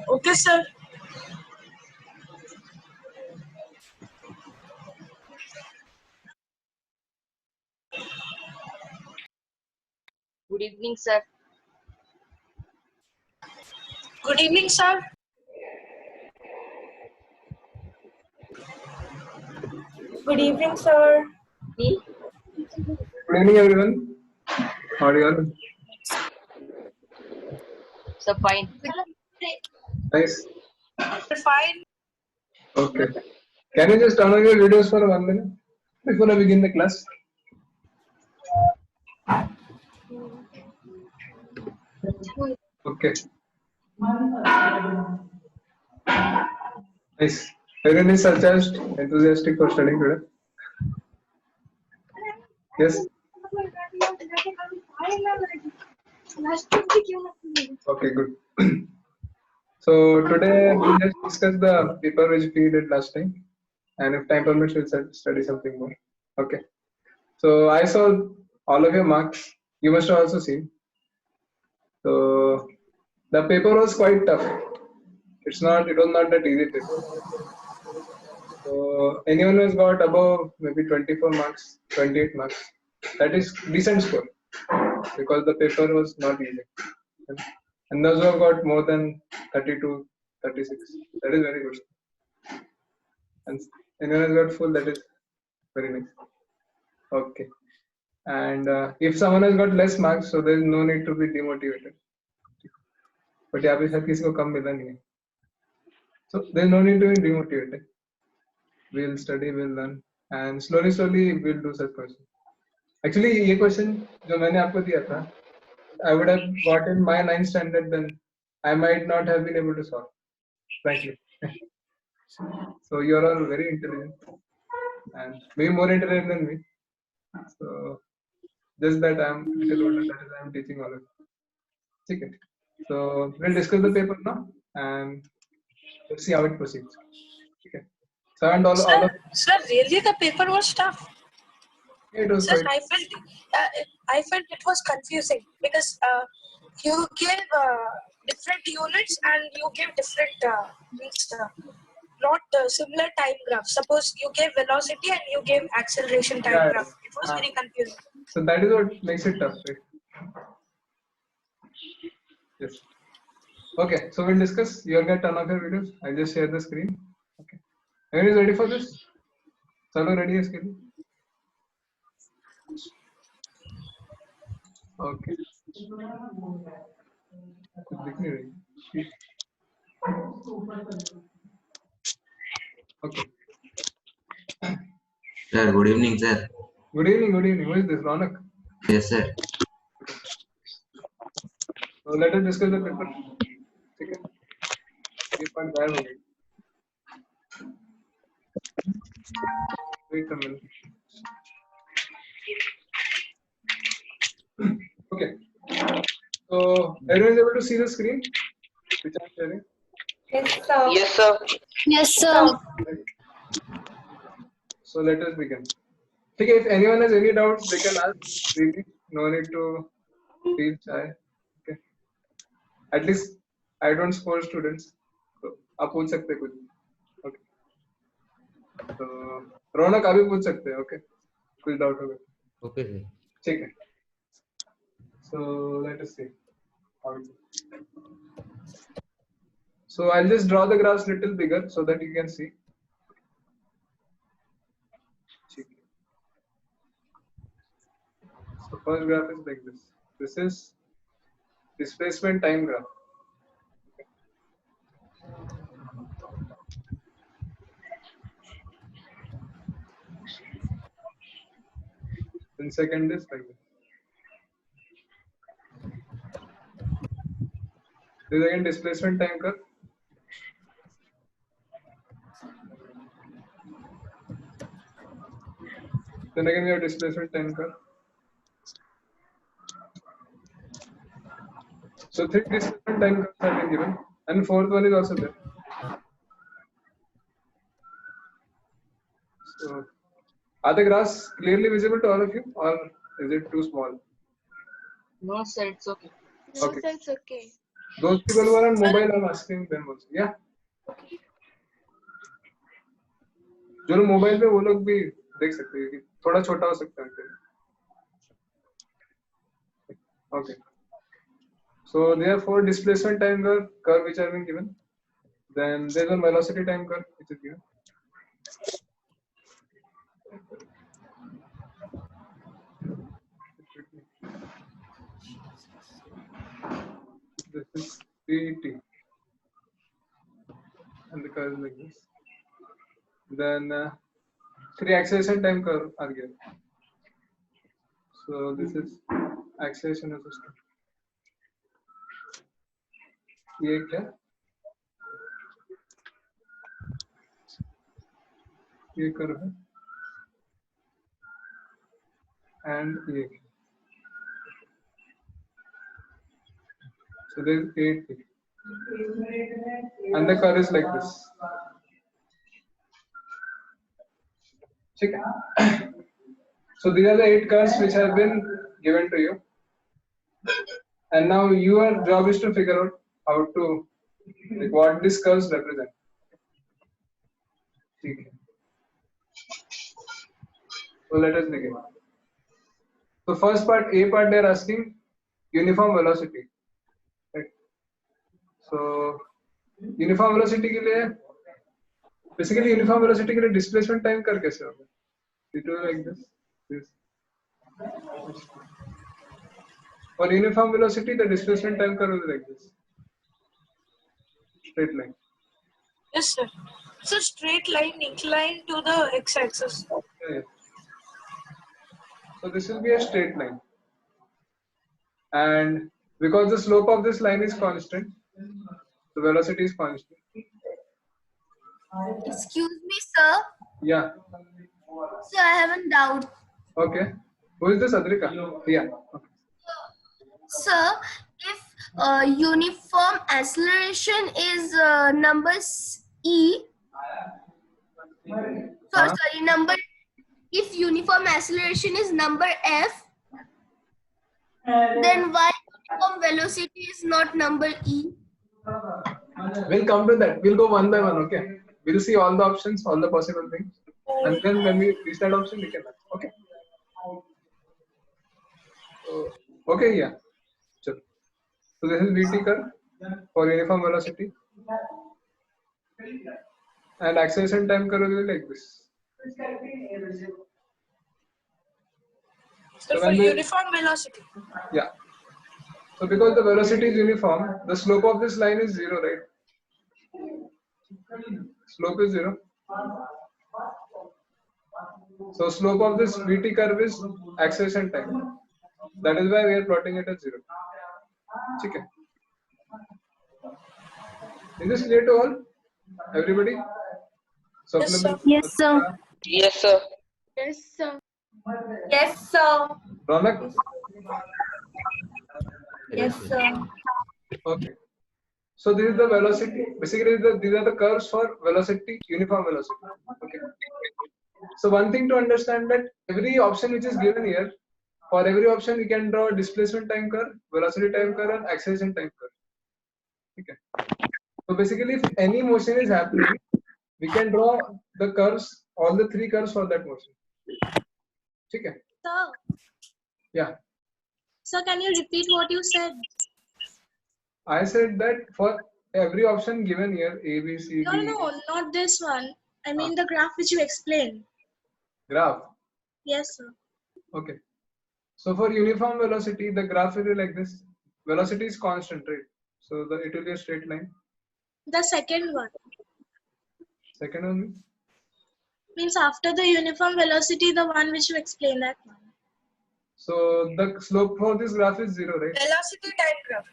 Okay, sir. Good evening, sir. Good evening, sir. Good evening, sir. Me? Good evening, everyone. How are you all? So fine. Nice. Fine. Okay. Can you just turn on your videos for 1 minute before I begin the class? Okay. Nice. Everyone is such as enthusiastic for studying today. Yes. Okay, good. So today we'll just discuss the paper which we did last time, and if time permits, we'll study something more. Okay. So I saw all of your marks. You must have also seen. So the paper was quite tough. It was not that easy paper. So anyone who's got above maybe 24 marks, 28 marks, that is decent score because the paper was not easy. And those who have got more than 32, 36, that is very good. And anyone has got full, that is very nice. Okay. And if someone has got less marks, so there is no need to be demotivated. But यहाँ पे हर किसी को कम मिला नहीं है. So there is no need to be demotivated. We'll study, we'll learn, and slowly we'll do such questions. Actually, ये question जो मैंने आपको दिया था, I would have got in my 9th standard, then I might not have been able to solve, frankly. So you're all very intelligent, and maybe more intelligent than me. So just that I'm little older, that is I'm teaching all of you. Okay. So we'll discuss the paper now, and let's see how it proceeds. Okay. So and all of Sir, really the paper was tough. it was Sir, quite. I felt it was confusing because you gave different units and you gave different not similar time graph. Suppose you gave velocity and you gave acceleration time Yeah. graph. It was very confusing. So that is what makes it tough, right? Yes. Okay, so we'll discuss. You'll get turn off your videos. I'll just share the screen. Okay. Everyone is ready for this? Chalo, ready is screen. Okay. कुछ दिख नहीं रही. Okay. Sir, good evening, sir. Good evening, good evening. Who is this? Ronak? Yes, sir. So let us discuss the paper. Okay. ये point गायब हो गई. Wait a minute. Okay. So everyone is able to see the screen which I'm sharing? Yes, sir. Yes, sir. Yes, sir. So let us begin. Okay, if anyone has any doubts, they can ask freely. No need to feel shy. Okay. At least I don't score students. So आप पूछ सकते हैं कुछ. Okay. So रौनक अभी पूछ सकते हैं. Okay. कुछ doubt होगा. Okay, sir. ठीक है. So let us see. How it is. So I'll just draw the graphs little bigger so that you can see. So first graph is like this. This is displacement time graph. Then second is like this. This is again displacement time curve. Then again we have displacement time curve. So three displacement time curves have been given, and fourth one is also there. So are the graphs clearly visible to all of you, or is it too small? No, sir, it's okay. No, Okay. sir, it's okay. Those people who are on mobile, I'm asking them also. Yeah. जो लोग mobile पे वो लोग भी देख सकते हैं कि थोड़ा छोटा हो सकता है. Okay. So therefore, displacement time curve which have been given. Then there's a velocity time curve which is given. This is t, and the curve is like this. Then 3 acceleration time curve are given. So this is acceleration of system. ये क्या? ये curve है. And ये. So there is 8, and the curve is like this. Okay. So these are the 8 curves which have been given to you, and now your job is to figure out how to, like, what these curves represent. Okay. So let us begin. So first part, A part, they are asking uniform velocity. Right? So uniform velocity के लिए basically uniform velocity के लिए displacement time कर कैसे होगा? It will be like this. For uniform velocity, the displacement time curve is like this. Straight line. Yes, sir. It's a straight line inclined to the x-axis. Yeah. So this will be a straight line, and because the slope of this line is constant, the velocity is constant. Excuse me, sir. Yeah. Sir, I have a doubt. Okay. Who is this, Adrika? Yeah. Okay. Sir, if uniform acceleration is number E, sorry, number. If uniform acceleration is number F, then why uniform velocity is not number E? We'll come to that. We'll go one by one. Okay. We'll see all the options, all the possible things, and then when we reach that option, we can. Okay. Okay. Yeah. Sure. So this is VT curve for uniform velocity, and acceleration time curve will be like this. So for when the- uniform velocity. Yeah. So because the velocity is uniform, the slope of this line is 0, right? Slope is 0. So slope of this VT curve is acceleration time. That is why we are plotting it as 0. Okay. Is this clear to all? Everybody? Yes, sir. Yes, sir. Yes, sir. Yes, sir. Yes, sir. Ronak? Yes, sir. Okay. So this is the velocity. Basically, these are the curves for velocity, uniform velocity. Okay. So one thing to understand that every option which is given here, for every option we can draw displacement time curve, velocity time curve, and acceleration time curve. Okay. So basically, if any motion is happening, we can draw the curves, all the 3 curves for that motion. Okay. Sir, Yeah. sir, can you repeat what you said? I said that for every option given here, A, B, C, No, D, no, not this one. I mean the graph which you explained. graph. Yes, sir. Okay. So for uniform velocity, the graph will be like this. Velocity is constant, right? So it will be a straight line. The second one Second one means after the uniform velocity, the one which you explained, that one. so the slope for this graph is 0, right? Velocity time graph.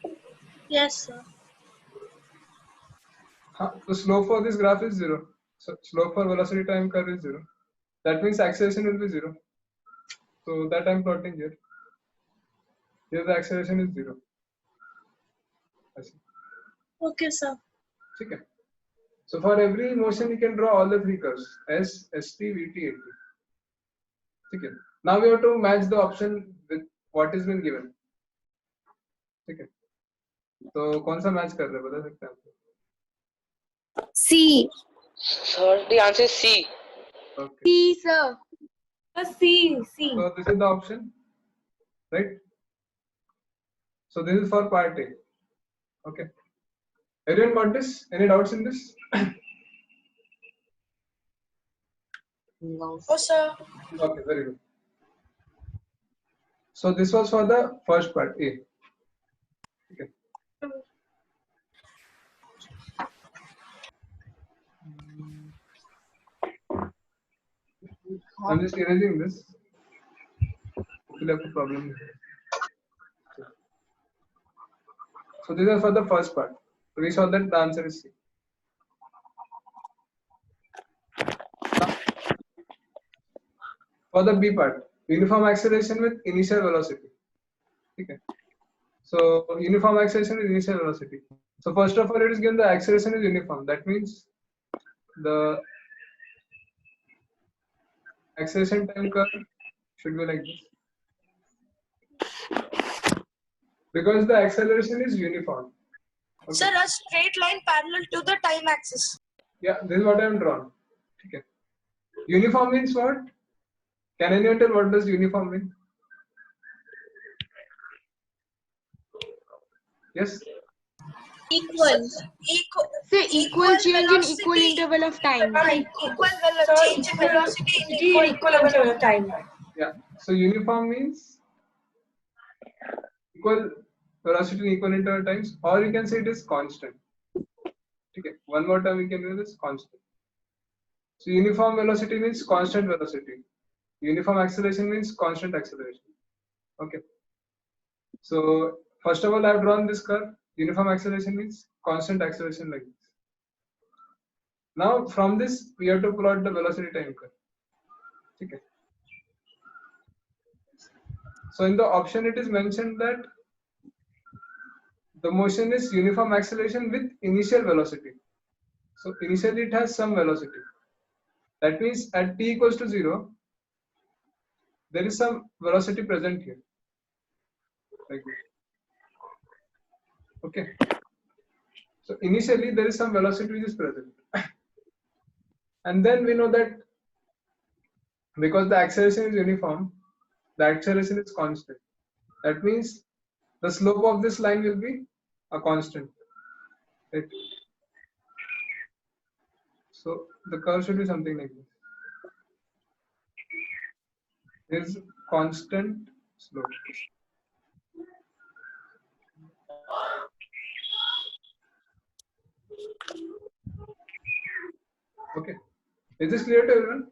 Yes, sir. The slope for this graph is 0. So slope for velocity time curve is 0. That means acceleration will be 0. So that I'm plotting here. Here the acceleration is 0. I see. Okay, sir. Okay. So for every motion, you can draw all the 3 curves: S, ST, VT, AT. Okay. Now we have to match the option with what has been given. Okay. तो कौन सा match कर रहे हैं, बता सकते हैं आप? C. Sir, the answer is C. Okay. C, sir. C. So this is the option, right? So this is for part A. Okay. Everyone got this? Any doubts in this? No. Oh, sir. Okay, very good. So this was for the first part A. Okay. I'm just erasing this. Hopefully I have a problem. So this is for the first part. So we saw that the answer is C. For the B part, uniform acceleration with initial velocity. Okay. So uniform acceleration with initial velocity. So first of all, it is given the acceleration is uniform. That means the acceleration time curve should be like this. Because the acceleration is uniform. Okay. Sir, a straight line parallel to the time axis. Yeah, this is what I am drawn. Okay. Uniform means what? Can anyone tell what does uniform mean? Yes. Equal. So equal change in velocity. equal interval of time. Equal change in velocity in equal interval of time. Yeah. So uniform means equal velocity in equal interval times, or you can say it is constant. Okay. One more time we can use this constant. So uniform velocity means constant velocity. Uniform acceleration means constant acceleration. Okay. So first of all, I have drawn this curve. Uniform acceleration means constant acceleration like this. Now from this, we have to plot the velocity time curve. Okay. So in the option, it is mentioned that the motion is uniform acceleration with initial velocity. So initially it has some velocity. That means at t equals to 0, there is some velocity present here. Like this. Okay. So initially there is some velocity which is present. And then we know that because the acceleration is uniform, the acceleration is constant. That means the slope of this line will be a constant. Right? So the curve should be something like this. Is constant slope. Okay. Is this clear to everyone?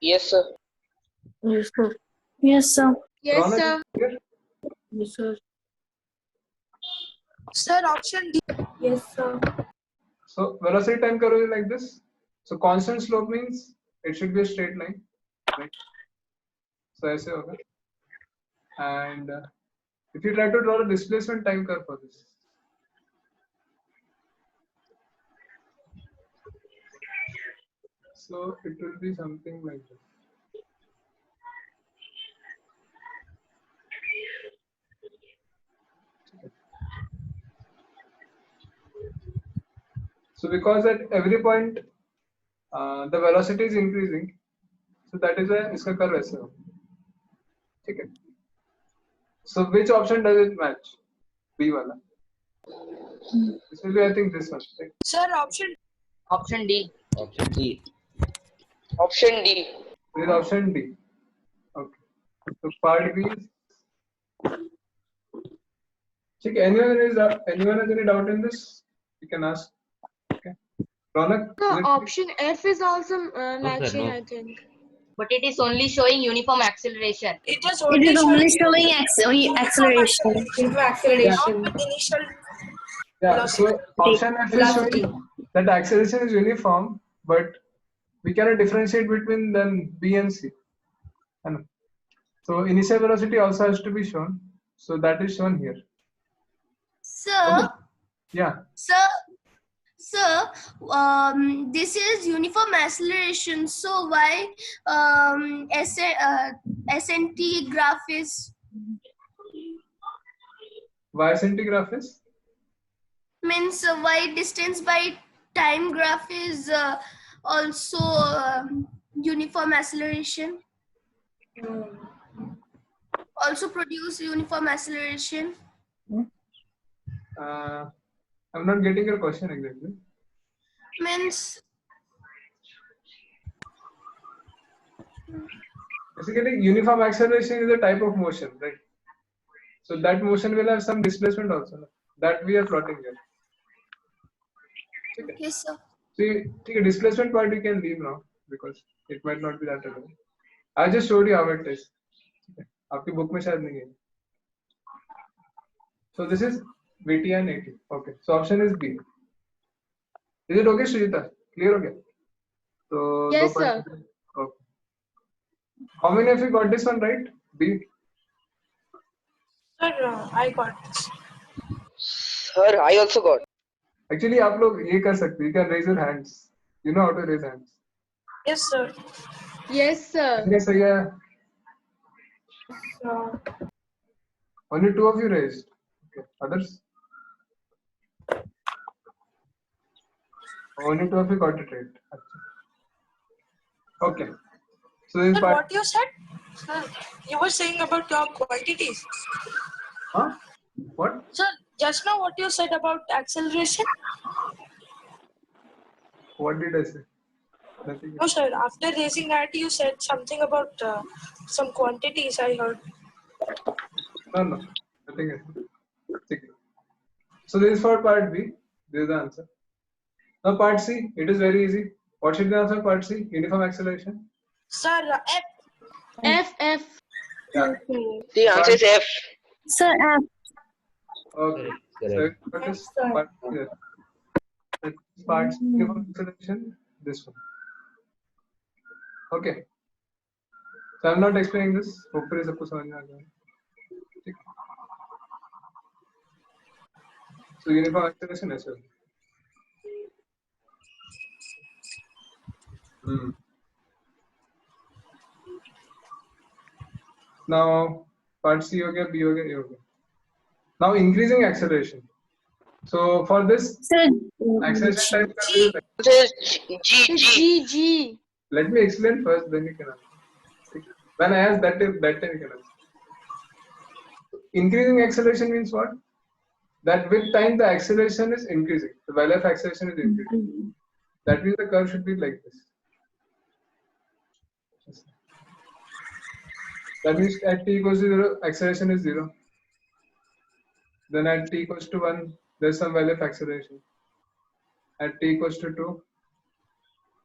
Yes, sir. Yes, sir. Yes, sir. Yes, Ronak, sir. clear? Yes, sir. Sir, option D. Yes, sir. So velocity time curve is like this. So constant slope means it should be a straight line, right? So I say okay. And if you try to draw the displacement time curve for this, so it will be something like this. So because at every point the velocity is increasing, so that is why इसका curve ऐसे हो. ठीक है. So which option does it match? B wala. This will be, I think, this one. Right? Sir, option Option D. Option D. Option D. This is option D. Okay. So part B is. Okay. Anyone has any doubt in this? You can ask. Okay. Ronak. So is it- option F is also matching, no. I think. But it is only showing uniform acceleration. it is It only is only showing showing acceleration. not initial Yeah, so option F is showing that the acceleration is uniform, but we cannot differentiate between them B and C. And so initial velocity also has to be shown. So that is shown here. Sir, Yeah. sir, this is uniform acceleration. So why SNT graph is Vicinity graph is? Means y distance by time graph is also uniform acceleration. Also produce uniform acceleration. I'm not getting your question exactly. Means Basically, uniform acceleration is a type of motion, right? So that motion will have some displacement also. That we are plotting here. Okay. okay, sir. See, the displacement part you can leave now because it might not be that relevant. I just showed you how it is. आपकी book में शायद नहीं है. So this is VT and AT. Okay. So option is B. Is it okay, Srijita? Clear हो गया? So Yes, दो sir. point- Okay. How many of you got this one right? B. Sir, I got this. Sir, I also got. Actually, आप लोग ये कर सकते हैं. You can raise your hands. You know how to raise hands. Yes, sir. Yes, sir. Okay, so yeah, Uh, only 2 of you raised. Okay. Others? Only 2 of you got it right. Okay. So this sir, part. what you said? Sir, you were saying about your quantities. Huh? What? Sir, just now what you said about acceleration? What did I say? Nothing. No, sir. After raising that, you said something about some quantities. I heard. No. Nothing. Okay. So this is for part B. This is the answer. Now part C. It is very easy. What should be the answer? Part C. Uniform acceleration. Sir, F. F. Yeah. The answer is F. Sir, Okay. So Correct. what is part here? This part uniform acceleration. This one. Okay. So I'm not explaining this. Hopefully सबको समझ में आ गया. ठीक. So uniform acceleration as well. Now part C हो गया, B हो गया, A हो गया. Now increasing acceleration. So for this acceleration type का rule, Answer is G. G. let me explain first, then you can answer. When I ask that time you can answer. Increasing acceleration means what? That with time the acceleration is increasing. The value of acceleration is increasing. That means the curve should be like this. That means at t equals to 0, acceleration is 0. Then at t equals to 1, there's some value of acceleration. At t equals to 2,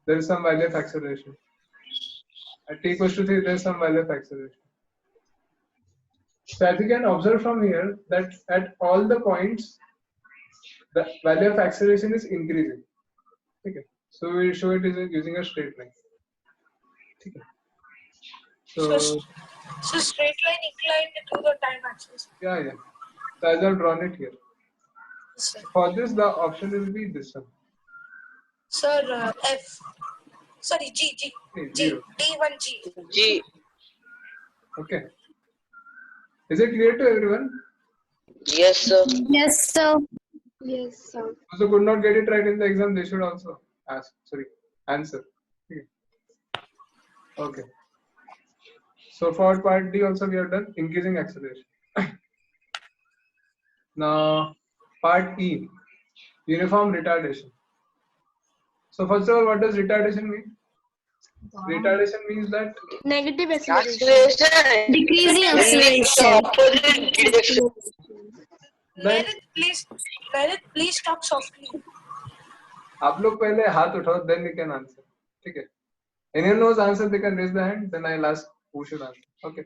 there is some value of acceleration. At t equals to 3, there is some value of acceleration. So as you can observe from here that at all the points, the value of acceleration is increasing. Okay. So we will show it using a straight line. Okay. So So straight line inclined to the time axis. yeah. So as I've drawn it here. Sir, For this, the option will be this one. sir F. Sorry, G. Okay, G. zero. D1G. G. Okay. Is it clear to everyone? Yes, sir. yes, sir. Yes, sir. Those who could not get it right in the exam, they should also answer. Okay. So for part D also we have done increasing acceleration. Now part E, uniform retardation. So first of all, what does retardation mean? Retardation means that Negative acceleration. Acceleration. Decreasing In the acceleration. opposite direction. Merit, please talk softly. आप लोग पहले हाथ उठाओ, then you can answer. ठीक है? Anyone knows answer, they can raise the hand. Then I'll ask who should answer. Okay.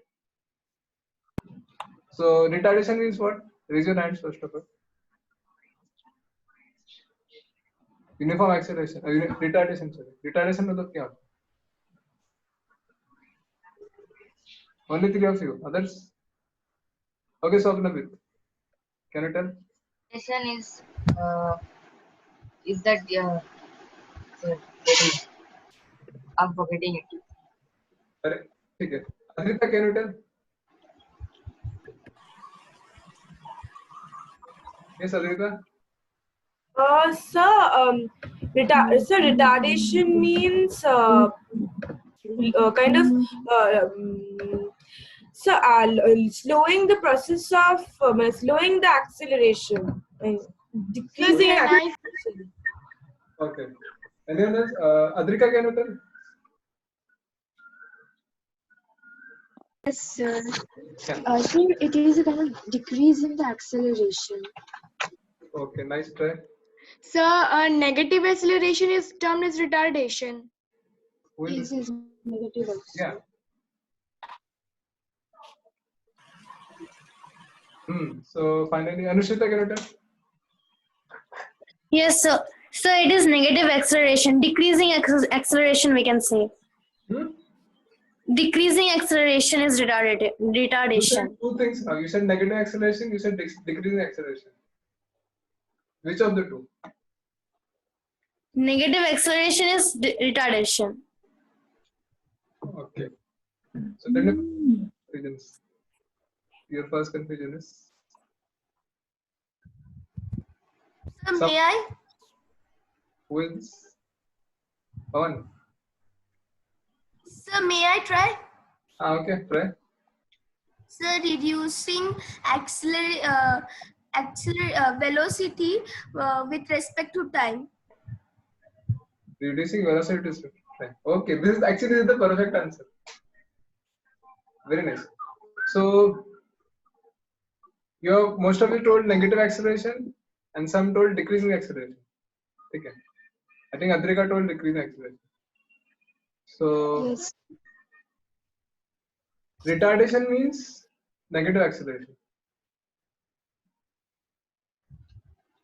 So retardation means what? Raise your hands first of all. Uniform acceleration. Retardation. Sorry. Retardation मतलब क्या? Only 3 of you. Others? Okay, so Abhinavit, can you tell? Acceleration is that I'm forgetting it. Correct. ठीक है. Adrita, can you tell? Yes, Adrika? Sir, retardation means kind of slowing the process of slowing the acceleration, decreasing can I- acceleration. Okay. Anyone else? Adrika, can you tell? Yes, sir. Yeah. I think it is a kind of decrease in the acceleration. Okay, nice try. Sir, negative acceleration is termed as retardation. Who is This is negative also. Yeah. So finally, Anushita, can you tell? Yes, sir. So it is negative acceleration, decreasing acceleration, we can say. Hmm? Decreasing acceleration is You retardation. said two things now. You said negative acceleration, you said decreasing acceleration. Which of the two? Negative acceleration is retardation. Okay. So then confusions. Your first confusion is So Some- may I? who is Pawan? So may I try? Okay, try. So reducing velocity with respect to time. Reducing velocity is right. Okay, this is the perfect answer. Very nice. So most of you told negative acceleration and some told decreasing acceleration. Okay. I think Adrika told decreasing acceleration. So Yes. retardation means negative acceleration.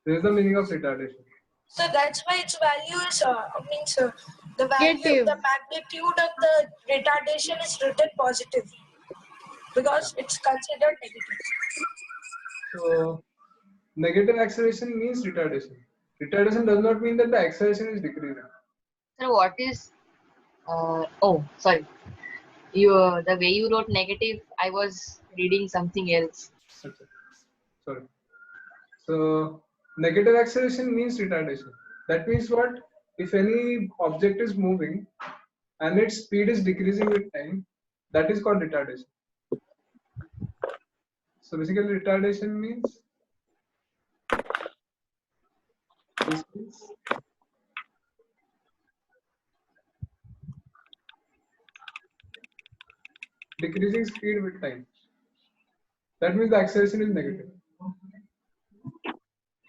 This is the meaning of retardation. So that's why its value is the value, Negative. the magnitude of the retardation is written positive because it's considered negative. So negative acceleration means retardation. Retardation does not mean that the acceleration is decreasing. So what is? Oh, sorry. The way you wrote negative, I was reading something else. Okay. Sorry. So negative acceleration means retardation. That means what? If any object is moving and its speed is decreasing with time, that is called retardation. So basically retardation means this means decreasing speed with time. That means the acceleration is negative.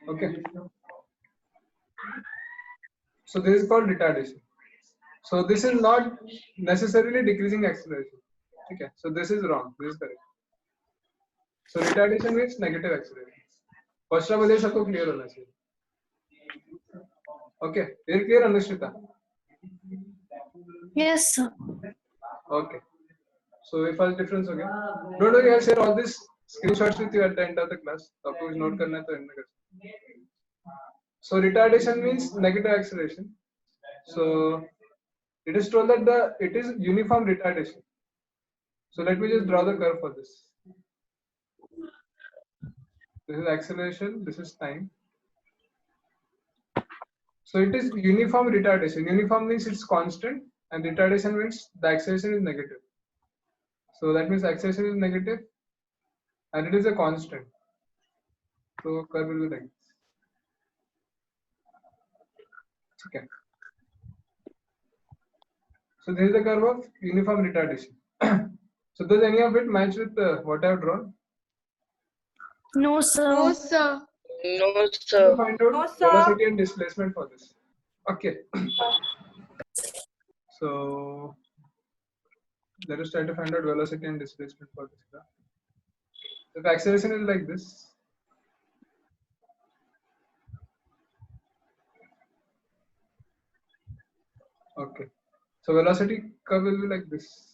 Okay. So this is called retardation. So this is not necessarily decreasing acceleration. Okay. So this is wrong. This is correct. So retardation means negative acceleration. First of all, सबको clear होना चाहिए. Okay. Is clear, Anushita? Yes, sir. Okay. So if first difference okay. Don't worry, I'll share all these screenshots with you at the end of the class. आपको कुछ note करना है तो end में कर सकते हैं. So retardation means negative acceleration. So it is told that it is uniform retardation. So let me just draw the curve for this. This is acceleration, this is time. So it is uniform retardation. Uniform means it's constant and retardation means the acceleration is negative. So that means acceleration is negative and it is a constant. So curve will be like this. Okay. So this is the curve of uniform retardation. So does any of it match with what I have drawn? No, sir. No, sir. No, sir. Find out No, sir. velocity and displacement for this. Okay. So let us try to find out velocity and displacement for this graph. If acceleration is like this, okay. So velocity curve will be like this.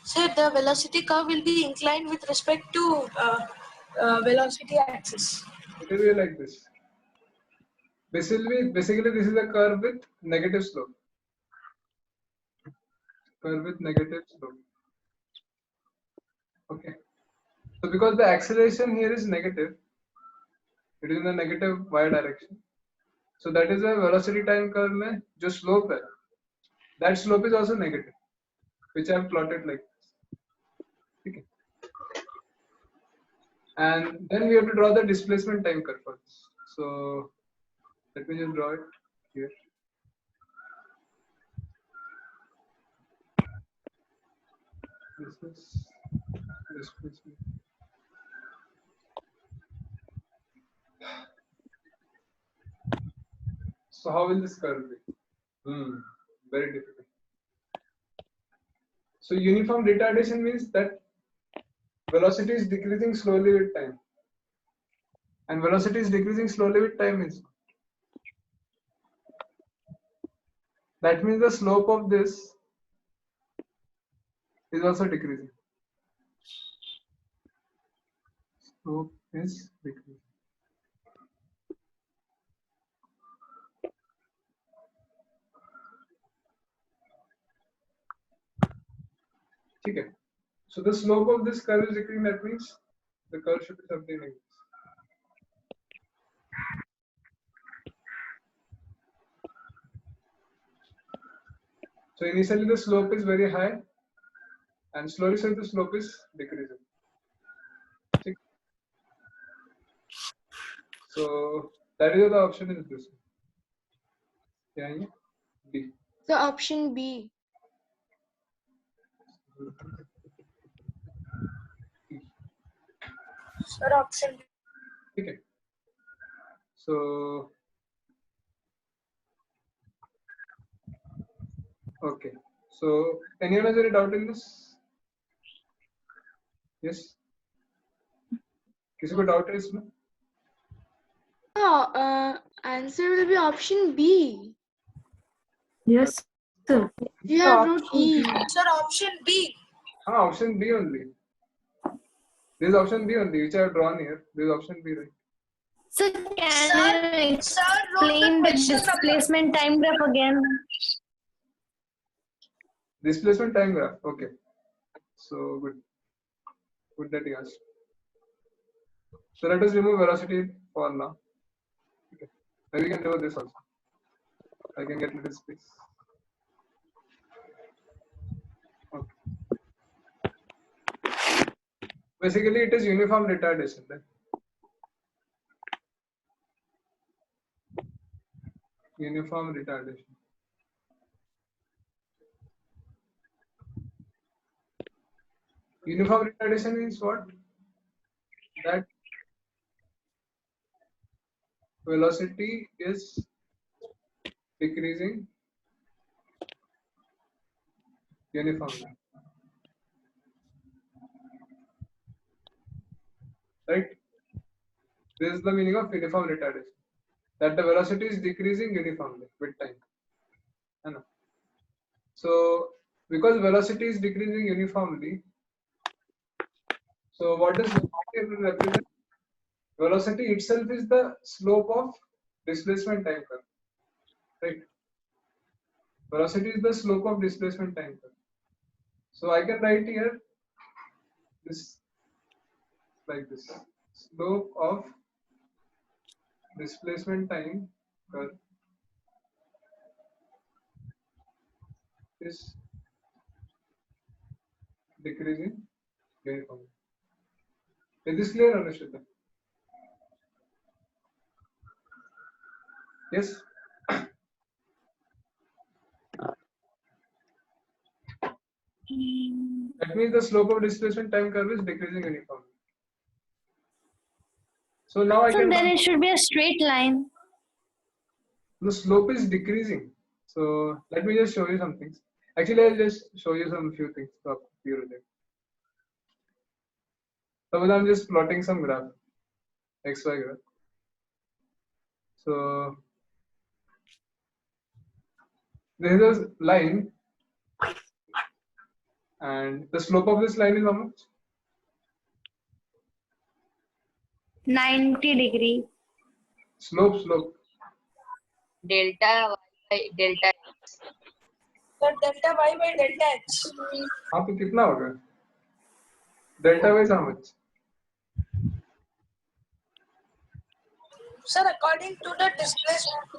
So the velocity curve will be inclined with respect to velocity axis. It will be like this. This will be basically this is a curve with negative slope. Curve with negative slope. Okay. So because the acceleration here is negative, it is in the negative y direction. So that is a velocity time curve में जो slope है, that slope is also negative, which I have plotted like this. Okay. And then we have to draw the displacement time curve for this. So let me just draw it here. This is displacement. So how will this curve be? Very difficult. So uniform retardation means that velocity is decreasing slowly with time. And velocity is decreasing slowly with time means that means the slope of this is also decreasing. Slope is decreasing. Okay. So the slope of this curve is decreasing. That means the curve should be something like this. So initially the slope is very high, and slowly the slope is decreasing. Okay. So that is the option is this. Yeah, B. So option B. Sir, option B. Okay. So okay. So anyone has any doubt in this? Yes. किसी को doubt है इसमें? Answer will be option B. Yes, sir. You have wrote E. Sir, option B. Option B only. This is option B only, which I have drawn here. This is option B, right? So can you explain the displacement time graph again? Displacement time graph. Okay. So good. Good that you asked. So let us remove velocity for now. Okay. Maybe we can remove this also. I can get little space. Okay. Basically, it is uniform retardation, right? Uniform retardation. Uniform retardation means what? That velocity is decreasing uniformly. Right? This is the meaning of uniform retardation. That the velocity is decreasing uniformly with time. So, because velocity is decreasing uniformly, so what does velocity represent? Velocity itself is the slope of displacement time curve. Right? Velocity is the slope of displacement time curve. So I can write here this like this. Slope of displacement time curve is decreasing uniformly. Is this clear, Anushita? Yes? That means the slope of displacement time curve is decreasing uniformly. So now I So can. then it should be a straight line. The slope is decreasing. So let me just show you some things. Actually, I'll just show you some few things of your relate. Suppose I'm just plotting some graph, XY graph. So this is a line, and the slope of this line is how much? 90 degree. Slope. Delta y by delta x. Sir, delta y by delta x. हाँ तो कितना होगा? Delta y is how much? Sir, according to the displacement.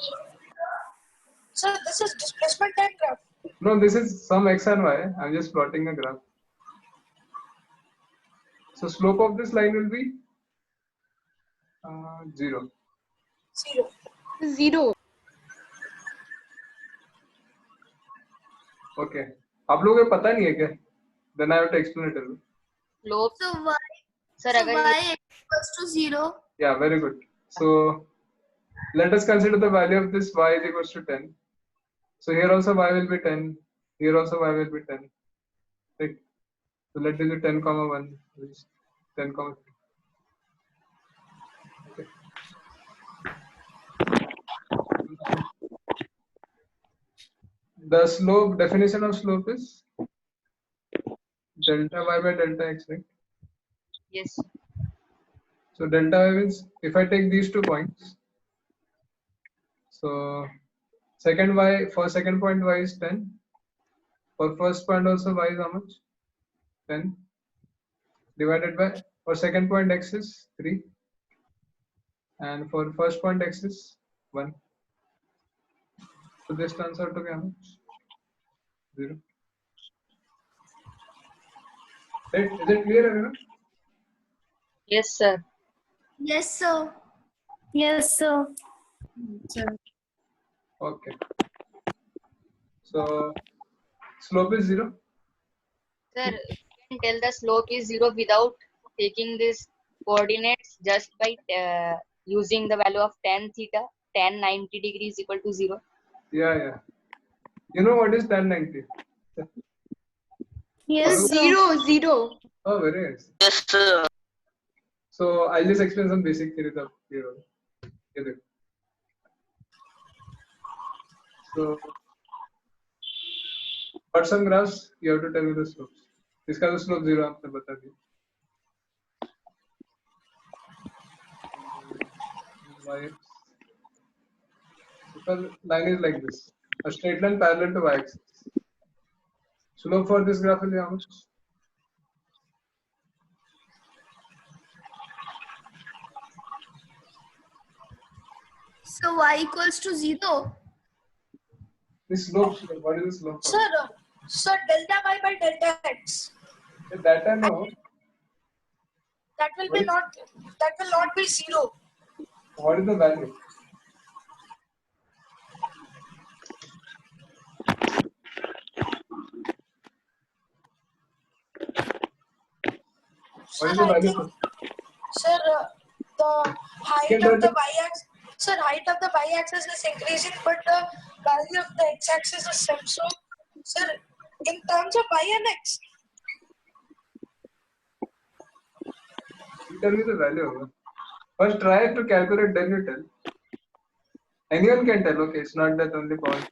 Sir, this is displacement time graph. No, this is some x and y. I'm just plotting a graph. So slope of this line will be 0. 0. 0. Okay. आप लोगों को पता नहीं है क्या? Then I have to explain it a little. Slope. So y, Sir, so अगर y equals to 0. Yeah, very good. So let us consider the value of this y is equals to 10. So here also y will be 10. Here also y will be 10. Right? So let this be 10 comma 1. Which is 10 comma 3. Okay. The slope, definition of slope is delta y by delta x, right? yes, So delta y means if I take these 2 points, so second y for second point y is 10. For first point also y is how much? 10 divided by, for second point x is 3, and for first point x is 1. So this turns out to be how much? 0. Right? Is it clear, everyone? yes, sir. Yes, sir. Yes, sir. Okay. So slope is 0. Sir, you can tell the slope is 0 without taking this coordinates, just by using the value of tan theta, tan 90 degrees equal to 0. Yeah. You know what is tan 90? Yes, sir. 0, 0. Oh, very nice. Yes, sir. So I'll just explain some basic theories of here. So for some graphs, you have to tell me the slopes. इसका तो slope 0 आपने बता दिया. Y. The line is like this. A straight line parallel to y-axis. Slope for this graph will be how much? So y equals to 0. This slope, what is the slope? Sir, delta y by delta x. That I know. That will be not. That will not be 0. What is the value? What is the value? Sir, the height of the y-axis. Sir, height of the y-axis is increasing, but the value of the x-axis is same. So, sir, in terms of y and x. You tell me the value. First, try to calculate, then you tell. Anyone can tell. Okay, it's not that only point.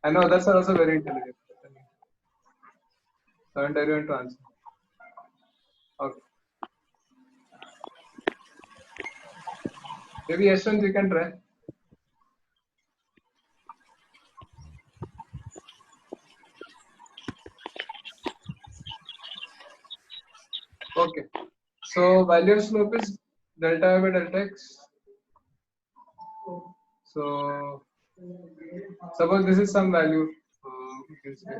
I know others are also very intelligent. So I want everyone to answer. Okay. Maybe Yashwant, you can try. Okay. So value of slope is delta y by delta x. So suppose this is some value. You can say.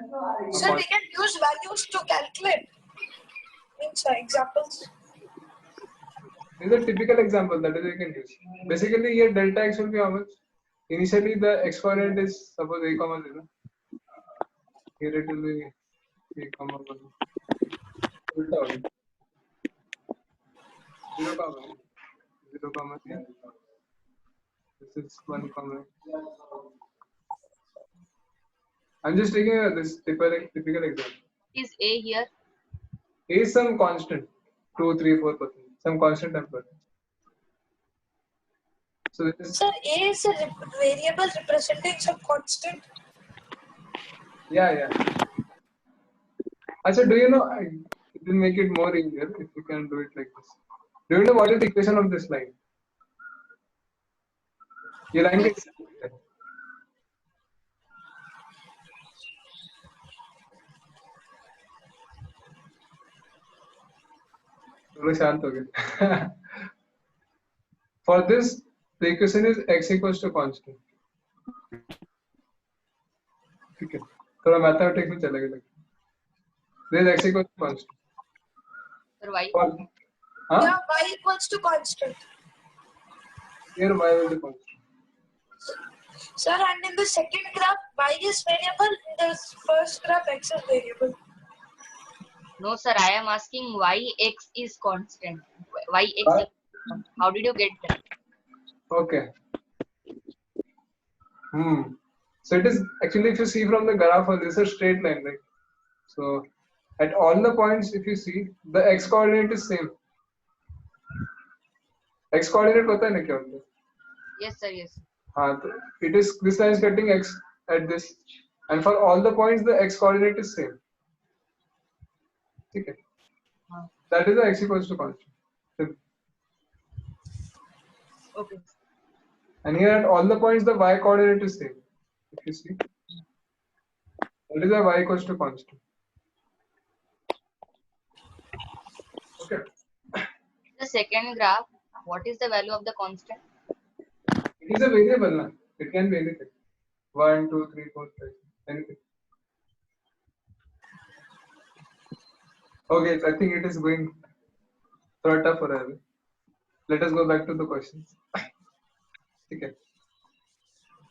Sir, we can use values to calculate. Means examples. This is a typical example that is you can use. Basically, here delta x will be how much? Initially, the exponent is suppose a comma 0. Here it will be a comma 1. 0 comma 0 comma 3. This is 1 comma. I'm just taking this typical example. Is A here? A is some constant, 2, 3, 4%. Some constant temperature. So this is, Sir, A is a variable representing some constant. yeah. Achha, do you know? It will make it more easier if you can do it like this. Do you know what is the equation of this line? ये line के थोड़ा शांत हो गए. For this, the equation is x equals to constant. ठीक है, थोड़ा mathematics में चलेगा लेकिन. This is x equals to constant. Sir, why? Huh? Yeah, y equals to constant. Here y will be constant. Sir, and in the second graph, y is variable. In the first graph, x is variable. No, sir. I am asking why x is constant. Why x? Why? Is constant. How did you get that? Okay. So it is actually, if you see from the graph, this is a straight line, right? So at all the points, if you see, the x coordinate is same. X coordinate पता है ना क्या होता है? Yes, sir. Yes. हाँ, तो it is, this line is getting x at this, and for all the points the x coordinate is same. ठीक है? That is the x equals to constant. Okay. And here at all the points the y coordinate is same. If you see, that is the y equals to constant. Okay. The second graph, what is the value of the constant? It is a variable, na? It can be anything. 1, 2, 3, 4, 5, anything. Okay, I think it is going through tough for us. Let us go back to the questions. ठीक है,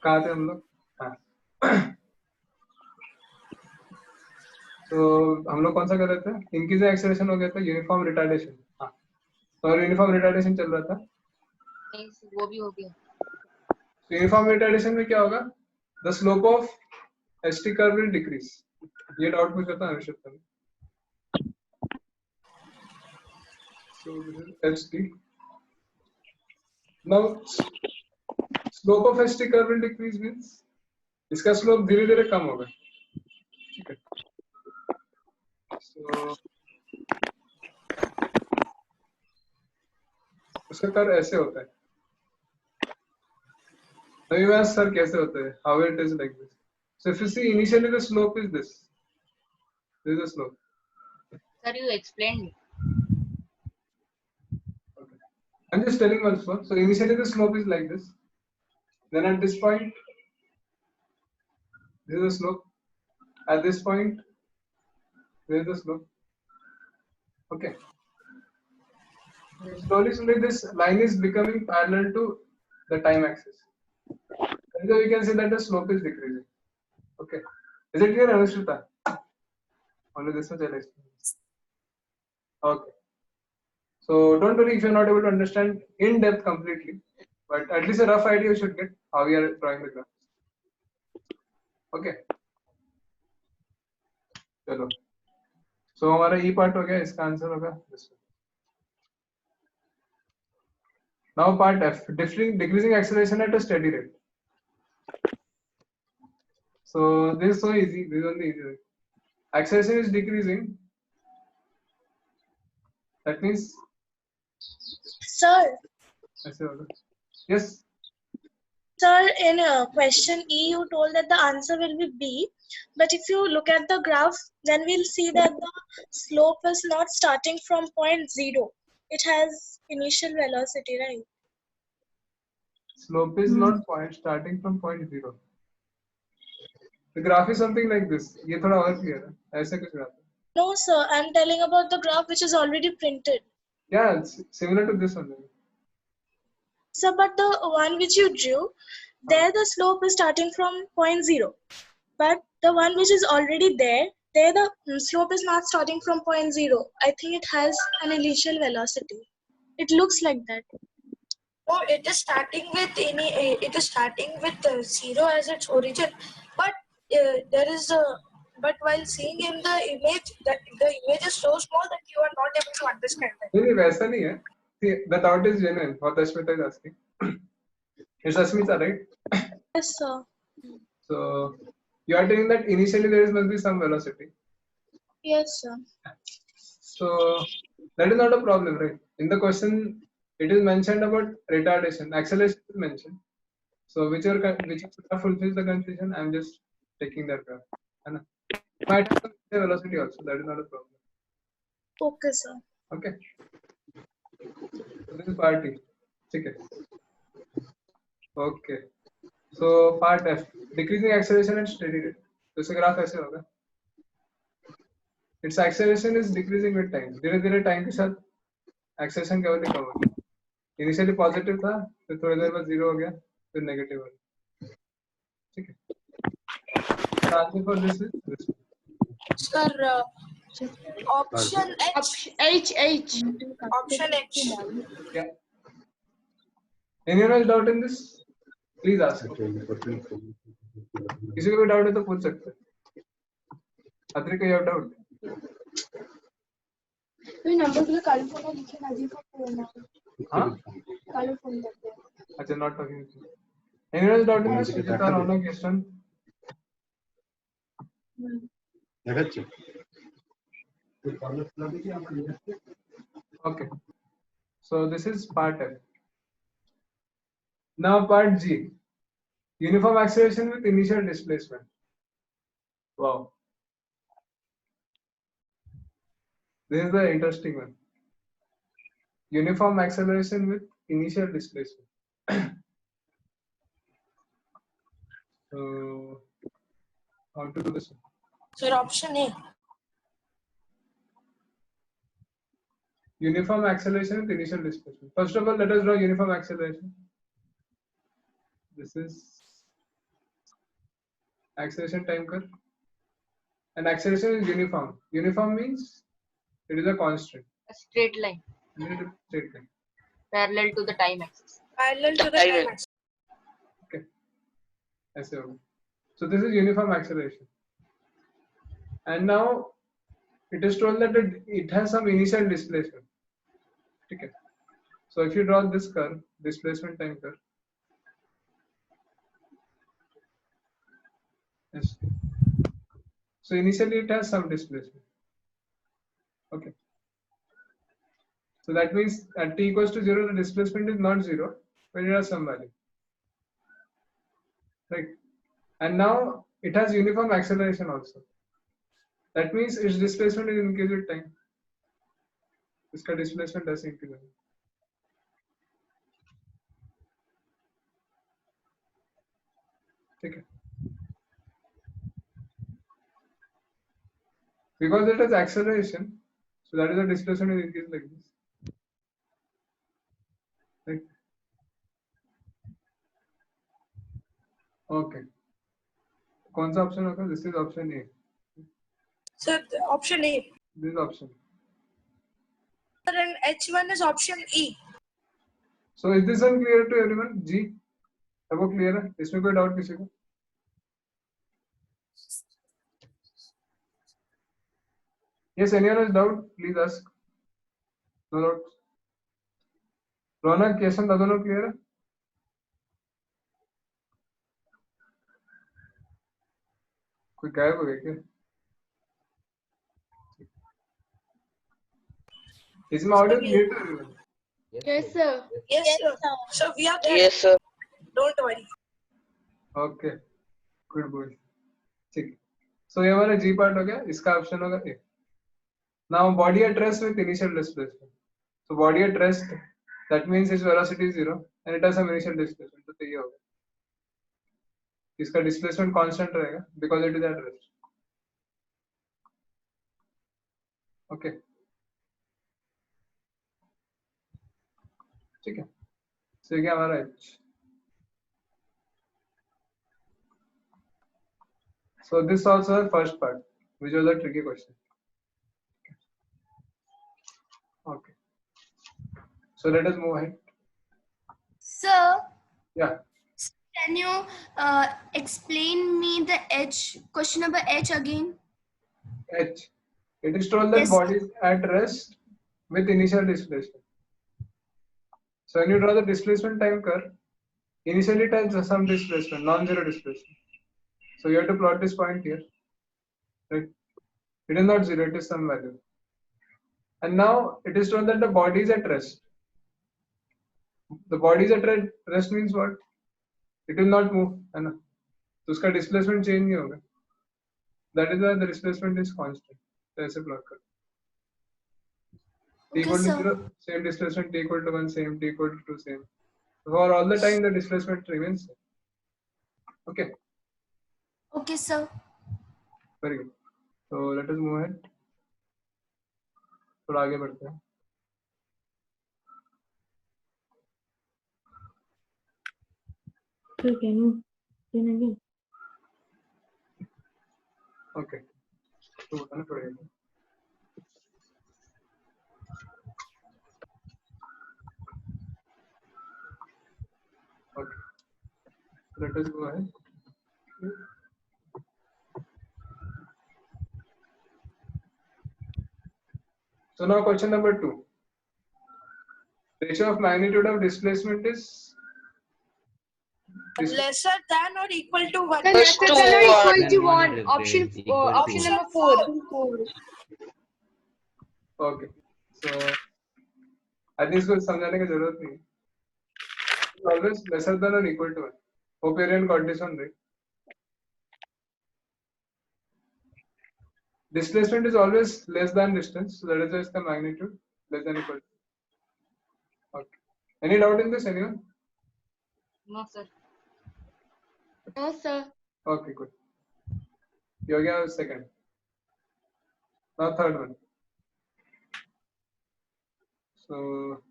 कहाँ थे हम लोग? हाँ. तो हम लोग कौन सा कर रहे थे? इंक्रीजिंग एक्सेलरेशन हो गया था, यूनिफॉर्म रिटार्डेशन. हाँ, तो यूनिफॉर्म रिटार्डेशन चल रहा था. नहीं, वो भी हो गया. तो यूनिफॉर्म रिटार्डेशन में क्या होगा? The slope of ST curve will decrease. ये डाउट पूछा था अनुषित ने. So this is st. Now slope of st curve will decrease means इसका slope धीरे धीरे कम होगा. ठीक है. So उसका कर्व ऐसे होता है. Now you ask sir कैसे होता है? How it is like this? So if you see initially the slope is this. This is the slope. Sir, you explained it. I'm just telling once more. So initially the slope is like this. Then at this point, this is the slope. At this point, this is the slope. Okay. Slowly, this line is becoming parallel to the time axis. And so we can see that the slope is decreasing. Okay. Is it clear, Anushrita? Only this much I'll explain. Okay. So don't worry if you're not able to understand in depth completely, but at least a rough idea you should get how we are drawing the graph. Okay. चलो. So हमारा E part हो गया, इसका answer होगा this one. Now part F, decreasing acceleration at a steady rate. So this is so easy. This is only easy. Acceleration is decreasing. That means. Sir, Yes. sir, in question E, you told that the answer will be B. But if you look at the graph, then we'll see that the slope is not starting from point 0. It has initial velocity, right? Slope is not starting from point 0. The graph is something like this. ये थोड़ा और clear है. ऐसे कुछ graph है. No, sir. I'm telling about the graph which is already printed. Yeah, it's similar to this one. Sir, but the one which you drew, there the slope is starting from point 0. But the one which is already there the slope is not starting from point 0. I think it has an initial velocity. It looks like that. Oh, it is starting with zero as its origin, but there is a. But while seeing in the image, the image is so small that you are not able to understand it. नहीं वैसा नहीं है. See, the thought is genuine. What Ashmita is asking. It's Ashmita, right? Yes, sir. So you are telling that initially there must be some velocity. Yes, sir. So that is not a problem, right? In the question, it is mentioned about retardation. Acceleration is mentioned. So whichever fulfills the condition, I'm just taking that graph. Might have some velocity also. That is not a problem. Okay, sir. Okay. So this is part E. ठीक है. Okay. So part F, decreasing acceleration and steady rate. तो इसका graph ऐसे होगा. Its acceleration is decreasing with time. धीरे धीरे time के साथ acceleration क्या होती कम होती. Initially positive था, फिर थोड़ी देर बाद zero हो गया, फिर negative हो गया. ठीक है. The answer for this is this one. Sir, option H. H. Option H. Yeah. Anyone else doubt in this? Please ask. किसी को भी डाउट है तो पूछ सकते हैं. अत्रिका, you have doubt? तो नंबर के लिए कल फोन लिखे ना जी को फोन. हाँ. कल फोन करते हैं. अच्छा, not talking. Anyone else doubt in this? Sujita, Ronak, Yashwan? Okay. So this is part F. Now part G. Uniform acceleration with initial displacement. Wow. This is the interesting one. Uniform acceleration with initial displacement. So, how to do this? Sir, option A. Uniform acceleration with initial displacement. First of all, let us draw uniform acceleration. This is acceleration time curve. And acceleration is uniform. Uniform means it is a constant. A straight line It is a straight line. parallel to the time axis. Parallel to the time axis. Okay. ऐसे होगा. So this is uniform acceleration. And now it is told that it has some initial displacement. Okay. So if you draw this curve, displacement time curve. Yes. So initially it has some displacement. Okay. So that means at t equals to 0, the displacement is not 0, but it has some value. Right. And now it has uniform acceleration also. That means its displacement is increased with time. इसका displacement ऐसे increase होगा. ठीक है. Because it has acceleration, so that is the displacement is increased like this. Right. Okay. कौन सा option होगा? This is option A. Sir, option A. This is option. Sir, and H1 is option E. So is this one clear to everyone? G, सबको clear है? इसमें कोई doubt किसी को? Yes, anyone has doubt? Please ask. No doubt. Ronak, Yashan, दोनों clear है? कोई गायब हो गया क्या? इसमें audio clear to everyone? Yes, sir. Yes, sir. So we are there. Yes, sir. Don't worry. Okay. Good boy. ठीक. So ये हमारा G part हो गया. इसका option होगा A. Now body at rest with initial displacement. So body at rest, that means its velocity is 0 and it has some initial displacement. तो ये होगा. इसका displacement constant रहेगा because it is at rest. Okay. ठीक है. So ये क्या हमारा H. So this also the first part, which was a tricky question. Okay. So let us move ahead. Sir, Yeah. can you explain me the H, question number H again? H. It is told that Yes. body is at rest with initial displacement. So when you draw the displacement time curve, initially it has some displacement, non-zero displacement. So you have to plot this point here. Right? It is not zero, it is some value. And now it is told that the body is at rest. The body is at rest means what? It will not move, है ना? तो उसका displacement change नहीं होगा. That is why the displacement is constant. तो ऐसे plot करो. T Okay, equal to sir. 0, same displacement, T equal to 1, same, T equal to 2, same. For all the time, the displacement remains same. Okay, Okay, sir. very good. So let us move ahead. थोड़ा आगे बढ़ते हैं. So can you again? Okay. तो बताना पड़ेगा. Okay. Let us go ahead. So now question number 2. Ratio of magnitude of displacement is Lesser than or equal to 1. The lesser to than or one. equal to Then one 1. is Option equal to option one. number 4. okay. So I think इसको समझाने की जरूरत नहीं. Always lesser than or equal to 1. Hope everyone got this one right. Displacement is always less than distance, so that is just the magnitude less than equal to. Okay. Any doubt in this, anyone? No, sir. No, sir. Okay, good. Yoga was second. Now third one. So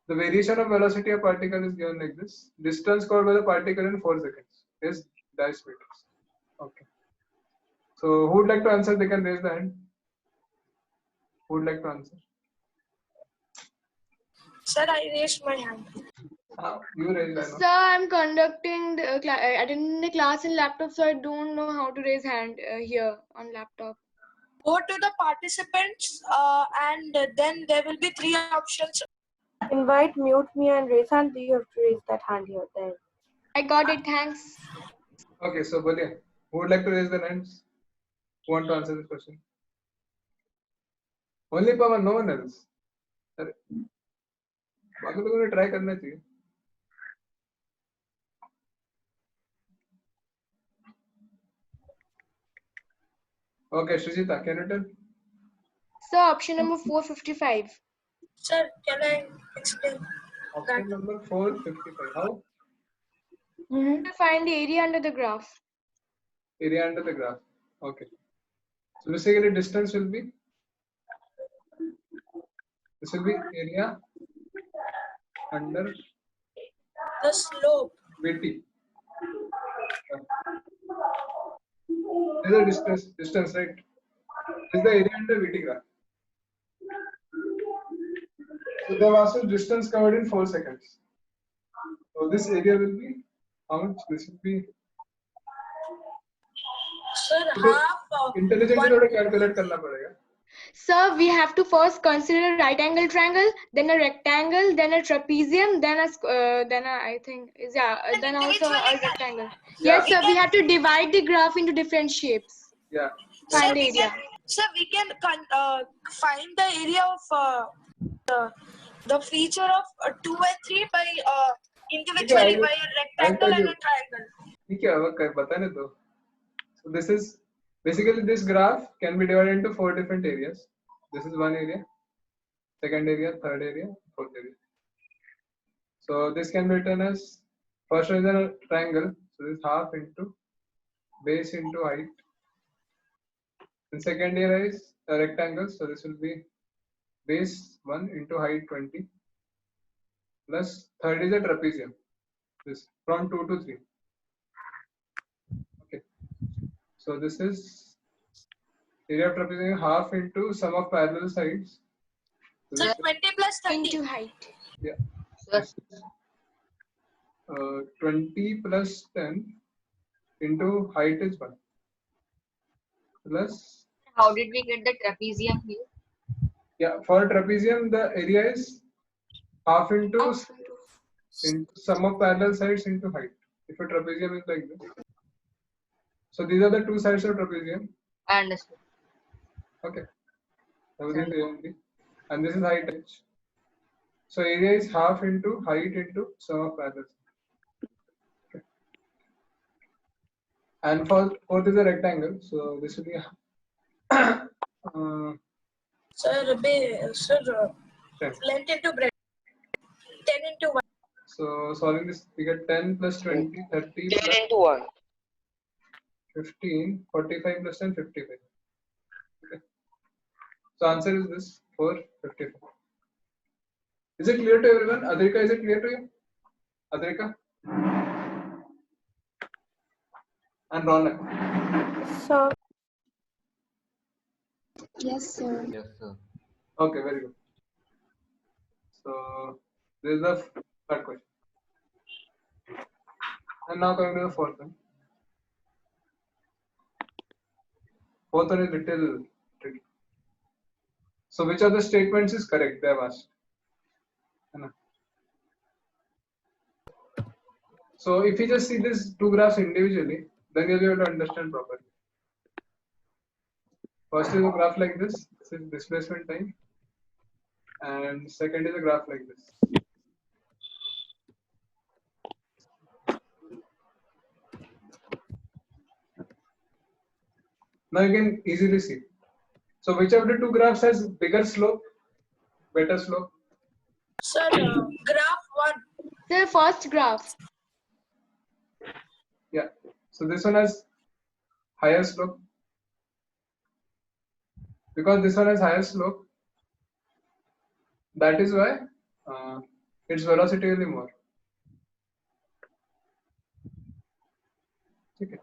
the variation of velocity of particle is given like this. Distance covered by the particle in 4 seconds is dash meters. Okay. So who would like to answer? They can raise the hand. Who would like to answer? Sir, I raised my hand. You raise the hand. Sir, I'm conducting the attending the class in laptop, so I don't know how to raise hand here on laptop. Go to the participants and then there will be 3 options. Invite, mute me, and raise hand. You have to raise that hand here. There. I got it. Thanks. Okay, so Balia, who would like to raise their hands? Who want to answer this question? Only Pawan, no one else. अरे, बाकी लोगों ने try करना चाहिए. Okay, Srijita, can you tell? Sir, option number 455. Sir, can I explain? Option number 455. How? To find the area under the graph. Area under the graph. Okay. So basically distance will be, this will be area under The slope. VT. This is the distance, right? This is the area under VT graph. So they have asked us distance covered in 4 seconds. So this area will be how much? This will be. Sir, half. Intelligently थोड़ा calculate करना पड़ेगा. Sir, we have to first consider a right angle triangle, then a rectangle, then a trapezium, then I think then also a rectangle. Yeah. Yes, sir. We have to divide the graph into different shapes. Yeah. Find the area. Sir, we can find the area of the feature of 2 and 3 by individually by a rectangle and a triangle. ठीक है, अब बताने दो. So this is basically this graph can be divided into 4 different areas. This is one area, second area, third area, fourth area. So this can be written as first is a triangle. So this half into base into height. And second area is a rectangle. So this will be base 1 into height 20 plus third is a trapezium. This from 2 to 3. Okay. So this is area of trapezium half into sum of parallel sides. So Sir, 20 plus 30. Into height. yeah. Sir. 20 plus 10 into height is 1 plus How did we get the trapezium here? yeah, for trapezium the area is half into sum of parallel sides into height. If a trapezium is like this, so these are the two sides of trapezium. I understood. Okay, and this is height h. So area is half into height into sum of parallel. Okay. And for fourth is a rectangle, so this will be Sir, 10. length into breadth. 10 So solving this, we get 10 plus 20, 30 10 plus into 1. 15, 45 plus 10, 55. Okay. So answer is this, 455. Is it clear to everyone? Adrika, is it clear to you? Adrika? And Ronak? Sir. Yes, sir. Yes, sir. Okay, very good. So this is the third question. And now coming to the fourth one. Fourth one is little tricky. So which of the statements is correct? They have asked. So if you just see these two graphs individually, then you'll be able to understand properly. First is a graph like this. This is displacement time. And second is a graph like this. Now you can easily see. So which of the two graphs has bigger slope, better slope? Sir, graph 1. The first graph. Yeah. So this one has higher slope. Because this one has higher slope, that is why its velocity will be more. Okay.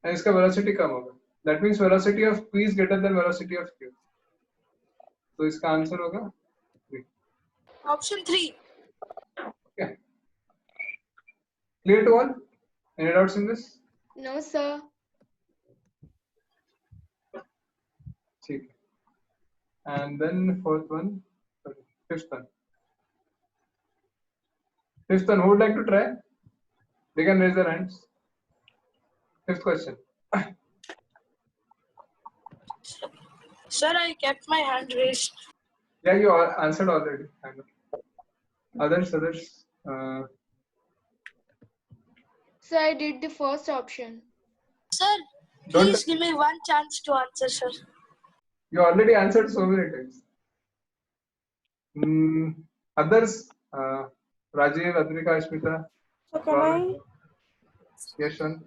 And इसका velocity कम होगा. That means velocity of P is greater than velocity of Q. So इसका answer होगा 3. Option 3. Okay. Clear to all? Any doubts in this? No, sir. ठीक. And then fourth one, fifth one. Fifth one, who would like to try? They can raise their hands. Fifth question. Sir, I kept my hand raised. Yeah, you answered already. I know. Others. So I did the first option. Sir, please give me one chance to answer, sir. You already answered so many times. Others, Rajiv, Adrika, Ashmita. So can I? Yes, one.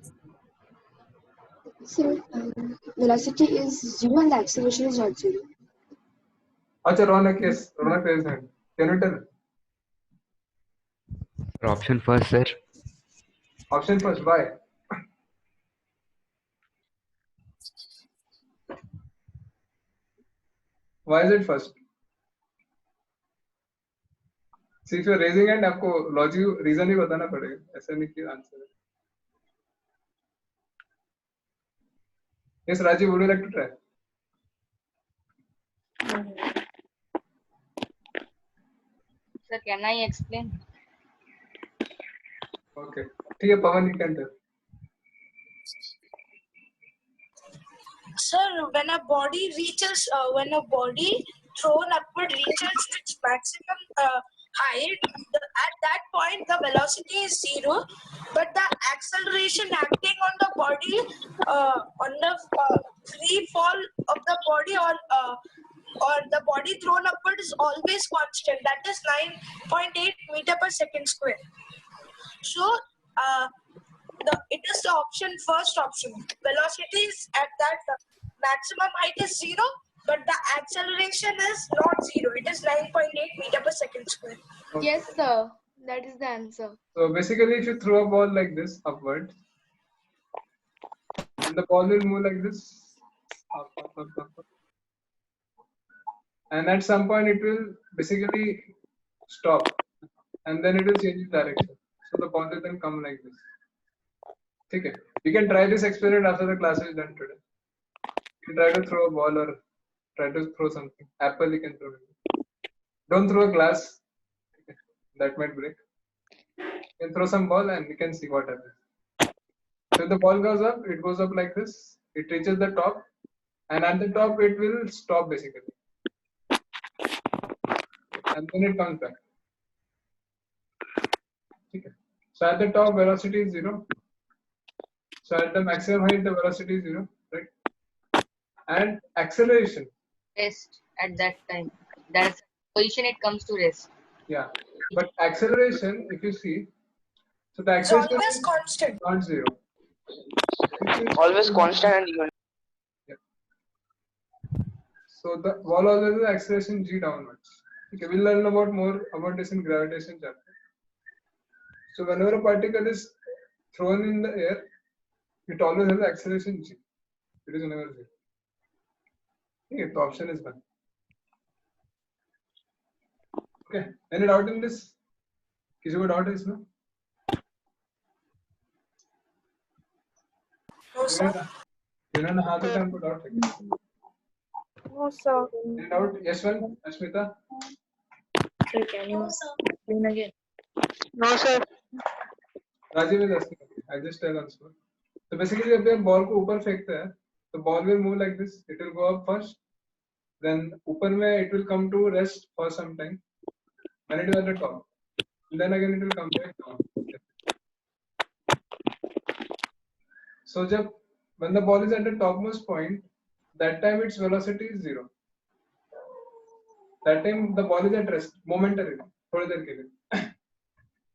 Sir, velocity is 0 and the acceleration is not 0. Acha, Ronak, yes. Ronak raised hand. Can you tell? Option first, sir. Option first, why? Why is it first? See, if you're raising hand, आपको logic reason ही बताना पड़ेगा. ऐसा नहीं कि answer है. Yes, Rajiv, would you like to try? Sir, can I explain? Okay. ठीक है, Pawan, you can tell. Sir, when a body thrown upward reaches its maximum height, at that point the velocity is 0, but the acceleration acting on the body, on the free fall of the body or the body thrown upward is always constant. That is 9.8 meter per second square. So, it is the first option. Velocity is at that maximum height is 0, but the acceleration is not 0. It is 9.8 meter per second square. Okay. Yes, sir. That is the answer. So basically, if you throw a ball like this upward, and the ball will move like this, up. And at some point it will basically stop, and then it will change its direction. So the ball will then come like this. Okay. You can try this experiment after the class is done today. You can try to throw a ball or try to throw something. Apple you can throw it. Don't throw a glass. Okay. That might break. You can throw some ball and you can see what happens. So if the ball goes up, it goes up like this. It reaches the top, and at the top it will stop basically. And then it comes back. Okay. So at the top velocity is 0. So at the maximum height the velocity is 0, right? And acceleration. Rest at that time. That's the position it comes to rest. Yeah, but acceleration, if you see, so the It's acceleration always is constant. not zero. Always constant and unit. Yeah. So the wall always has acceleration g downwards. Okay, we'll learn about more about this in gravitation chapter. So whenever a particle is thrown in the air, it always has acceleration g. It is never zero. Okay, the option is 1. Okay, any doubt in this? किसी को doubt है इसमें? No, sir. जिन्होंने हाथ उठाया उनको doubt है क्या? No, sir. Any doubt? Yashwant, Ashmita? Sir, can you explain again? No, sir. Rajiv is asking. I just tell answer. So basically, जब हम ball को ऊपर फेंकते हैं, the ball will move like this. It will go up first, then ऊपर में it will come to rest for some time. When it is at the top, and then again it will come back down. So when the ball is at the topmost point, that time its velocity is 0. That time the ball is at rest momentarily, थोड़ी देर के लिए.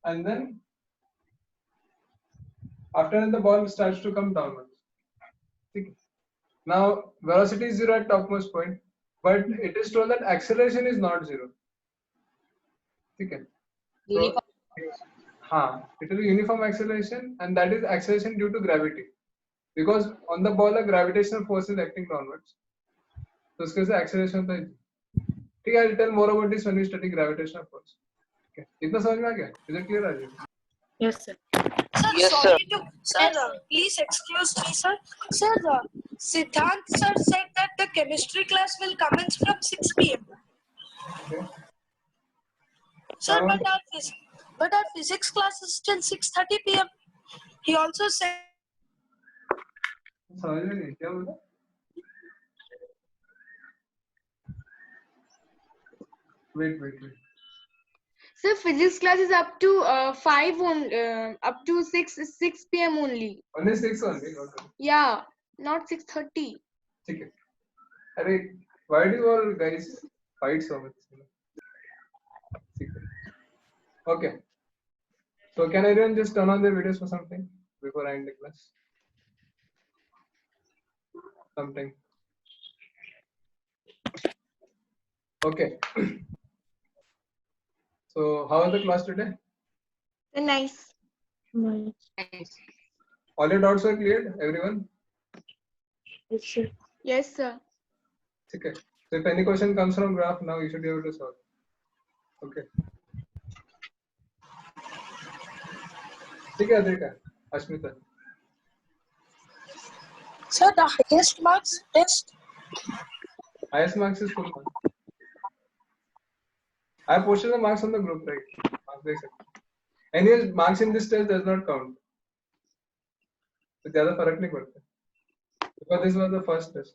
And then after that the ball starts to come downwards. Okay. Now velocity is 0 at topmost point, but it is told that acceleration is not 0. Okay. So, it will be uniform acceleration, and that is acceleration due to gravity. Because on the ball, a gravitational force is acting downwards. So, उसके से acceleration होता है. ठीक है, I'll tell more about this when we study gravitational force. Okay. इतना समझ में आ गया? Is it clear, Rajiv? Yes, sir. Sir, Yes, sorry to sir. Please excuse me, sir. Sir, Siddhant sir said that the chemistry class will commence from 6 p.m. Okay. Sir, but our physics class is till 6:30 p.m. He also said. समझ में नहीं क्या बोला? Wait. So physics class is up to 5 on up to 6 p.m. only. Only 6 only. Okay. Yeah, not 6:30. ठीक है. अरे, why do you all guys fight so much? Okay. So can everyone just turn on their videos for something before I end the class? Something. Okay. So how was the class today? Nice. All your doubts were cleared, everyone? Yes, sir. Yes, sir. Okay. So if any question comes from graph now, you should be able to solve. Okay. ठीक है, Ashmita. Sir, the highest marks test. Highest marks is full marks. I posted the marks on the group, right? Anyways, marks in this test does not count. तो ज़्यादा फर्क नहीं पड़ता. Because this was the first test.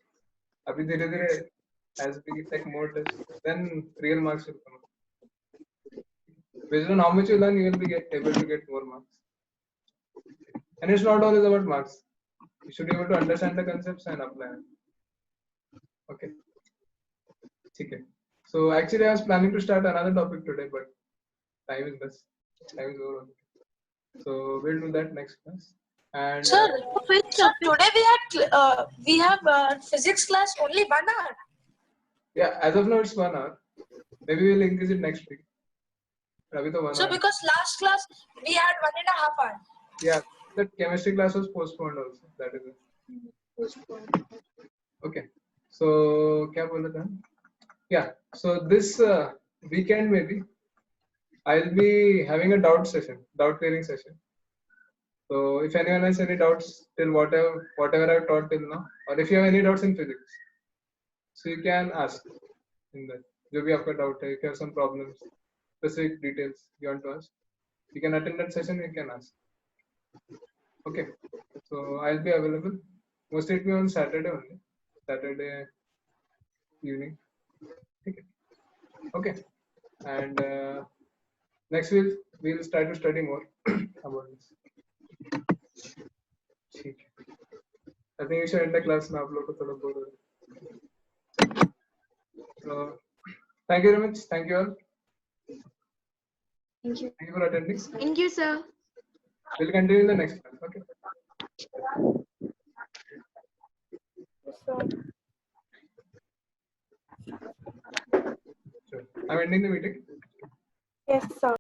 अभी धीरे-धीरे as we take more tests, then real marks will come. Based on how much you learn, you will be able to get more marks. And it's not always about marks. You should be able to understand the concepts and apply them. Okay. Okay. So actually, I was planning to start another topic today, but time is less. Time is over. So we'll do that next class. And Sir, today we have physics class only 1 hour. yeah, as of now it's 1 hour. Maybe we'll increase it next week. अभी तो 1 So hour. because last class we had 1.5 hours. Yeah, the chemistry class was postponed also. That is it. Okay. So क्या बोला था? Yeah. So this weekend maybe I'll be having a doubt clearing session. So if anyone has any doubts till whatever I've taught till now, or if you have any doubts in physics, so you can ask in that. जो भी आपका doubt है, if you have some problems, specific details you want to ask, you can attend that session. You can ask. Okay. So I'll be available. Mostly it will be on Saturday only. Saturday evening. Okay. And next week we'll try to study more about this. I think you should end the class now. So thank you very much. Thank you all. Thank you. Thank you for attending. Thank you, sir. We'll continue in the next class. Okay. Yes, sir. Sure. I'm ending the meeting. Yes, sir.